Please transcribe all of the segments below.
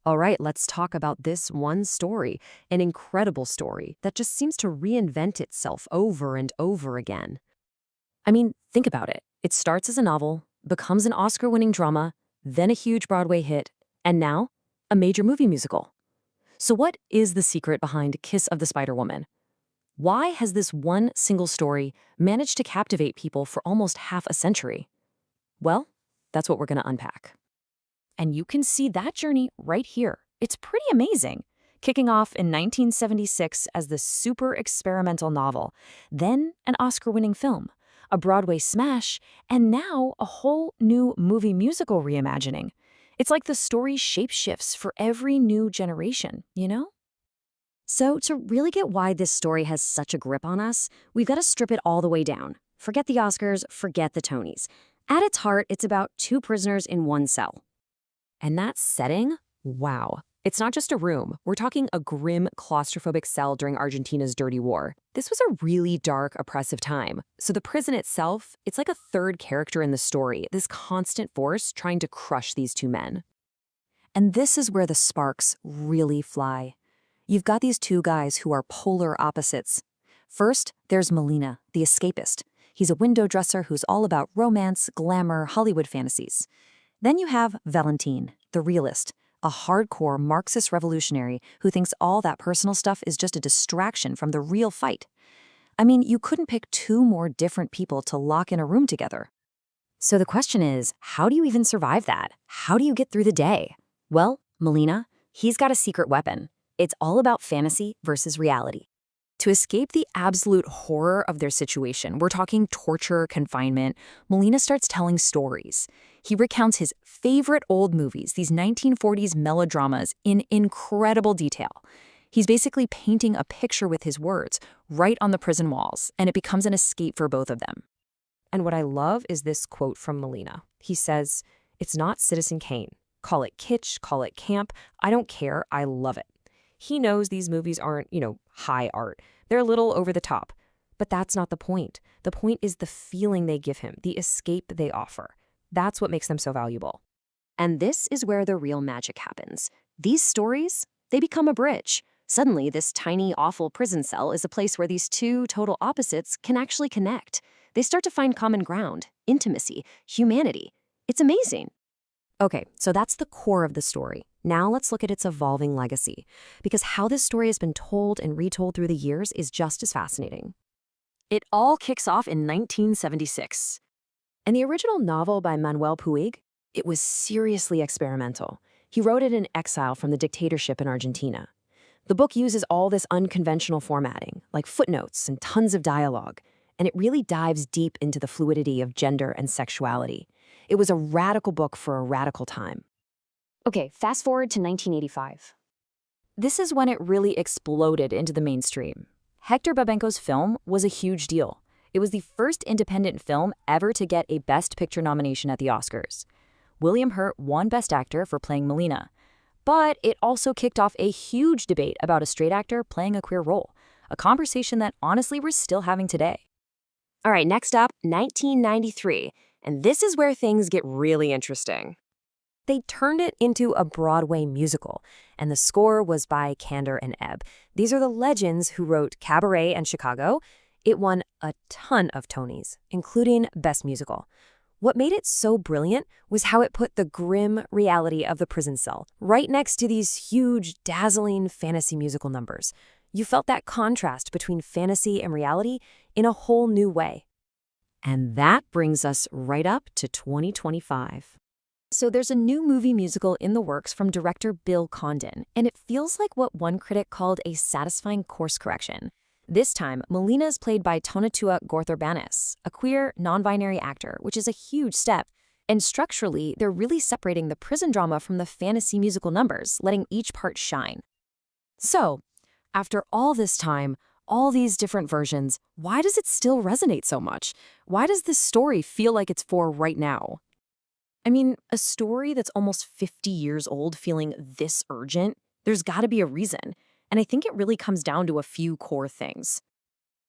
All right, let's talk about this one story, an incredible story that just seems to reinvent itself over and over again. I mean, think about it. It starts as a novel, becomes an Oscar-winning drama, then a huge Broadway hit, and now a major movie musical. So what is the secret behind Kiss of the Spider-Woman? Why has this one single story managed to captivate people for almost half a century? Well, that's what we're going to unpack. And you can see that journey right here. It's pretty amazing. Kicking off in 1976 as the super experimental novel, then an Oscar-winning film, a Broadway smash, and now a whole new movie musical reimagining. It's like the story shapeshifts for every new generation, you know? So, to really get why this story has such a grip on us, we've got to strip it all the way down. Forget the Oscars, forget the Tonys. At its heart, it's about two prisoners in one cell. And that setting? Wow. It's not just a room. We're talking a grim, claustrophobic cell during Argentina's dirty war. This was a really dark, oppressive time. So the prison itself, it's like a third character in the story, this constant force trying to crush these two men. And this is where the sparks really fly. You've got these two guys who are polar opposites. First, there's Molina, the escapist. He's a window dresser who's all about romance, glamour, Hollywood fantasies. Then you have Valentín, the realist, a hardcore Marxist revolutionary who thinks all that personal stuff is just a distraction from the real fight. I mean, you couldn't pick two more different people to lock in a room together. So the question is, how do you even survive that? How do you get through the day? Well, Molina, he's got a secret weapon. It's all about fantasy versus reality. To escape the absolute horror of their situation, we're talking torture, confinement, Molina starts telling stories. He recounts his favorite old movies, these 1940s melodramas, in incredible detail. He's basically painting a picture with his words right on the prison walls, and it becomes an escape for both of them. And what I love is this quote from Molina. He says, "It's not Citizen Kane. Call it kitsch, call it camp. I don't care. I love it." He knows these movies aren't, high art. They're a little over the top. But that's not the point. The point is the feeling they give him, the escape they offer. That's what makes them so valuable. And this is where the real magic happens. These stories, they become a bridge. Suddenly, this tiny, awful prison cell is a place where these two total opposites can actually connect. They start to find common ground, intimacy, humanity. It's amazing. Okay, so that's the core of the story. Now let's look at its evolving legacy, because how this story has been told and retold through the years is just as fascinating. It all kicks off in 1976. And the original novel by Manuel Puig, it was seriously experimental. He wrote it in exile from the dictatorship in Argentina. The book uses all this unconventional formatting, like footnotes and tons of dialogue, and it really dives deep into the fluidity of gender and sexuality. It was a radical book for a radical time. Okay, fast forward to 1985. This is when it really exploded into the mainstream. Hector Babenco's film was a huge deal. It was the first independent film ever to get a Best Picture nomination at the Oscars. William Hurt won Best Actor for playing Molina. But it also kicked off a huge debate about a straight actor playing a queer role, a conversation that honestly we're still having today. All right, next up, 1993. And this is where things get really interesting. They turned it into a Broadway musical, and the score was by Kander and Ebb. These are the legends who wrote Cabaret and Chicago. It won a ton of Tonys, including Best Musical. What made it so brilliant was how it put the grim reality of the prison cell right next to these huge, dazzling fantasy musical numbers. You felt that contrast between fantasy and reality in a whole new way. And that brings us right up to 2025. So there's a new movie musical in the works from director Bill Condon, and it feels like what one critic called a satisfying course correction. This time, Molina is played by Tonatiuh, a queer, non-binary actor, which is a huge step. And structurally, they're really separating the prison drama from the fantasy musical numbers, letting each part shine. So, after all this time, all these different versions, why does it still resonate so much? Why does this story feel like it's for right now? I mean, a story that's almost 50 years old feeling this urgent, there's got to be a reason. And I think it really comes down to a few core things.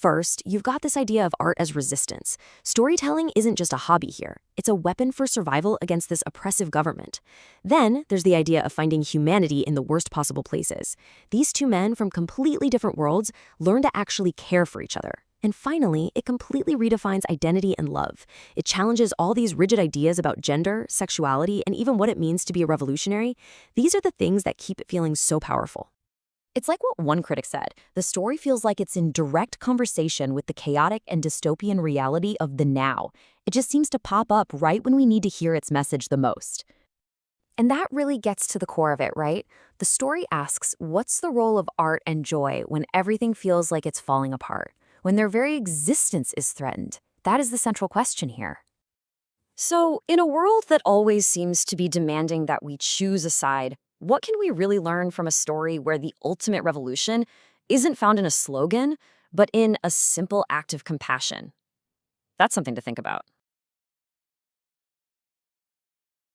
First, you've got this idea of art as resistance. Storytelling isn't just a hobby here. It's a weapon for survival against this oppressive government. Then, there's the idea of finding humanity in the worst possible places. These two men from completely different worlds learn to actually care for each other. And finally, it completely redefines identity and love. It challenges all these rigid ideas about gender, sexuality, and even what it means to be a revolutionary. These are the things that keep it feeling so powerful. It's like what one critic said, the story feels like it's in direct conversation with the chaotic and dystopian reality of the now. It just seems to pop up right when we need to hear its message the most. And that really gets to the core of it, right? The story asks, what's the role of art and joy when everything feels like it's falling apart? When their very existence is threatened? That is the central question here. So, in a world that always seems to be demanding that we choose a side, what can we really learn from a story where the ultimate revolution isn't found in a slogan, but in a simple act of compassion? That's something to think about.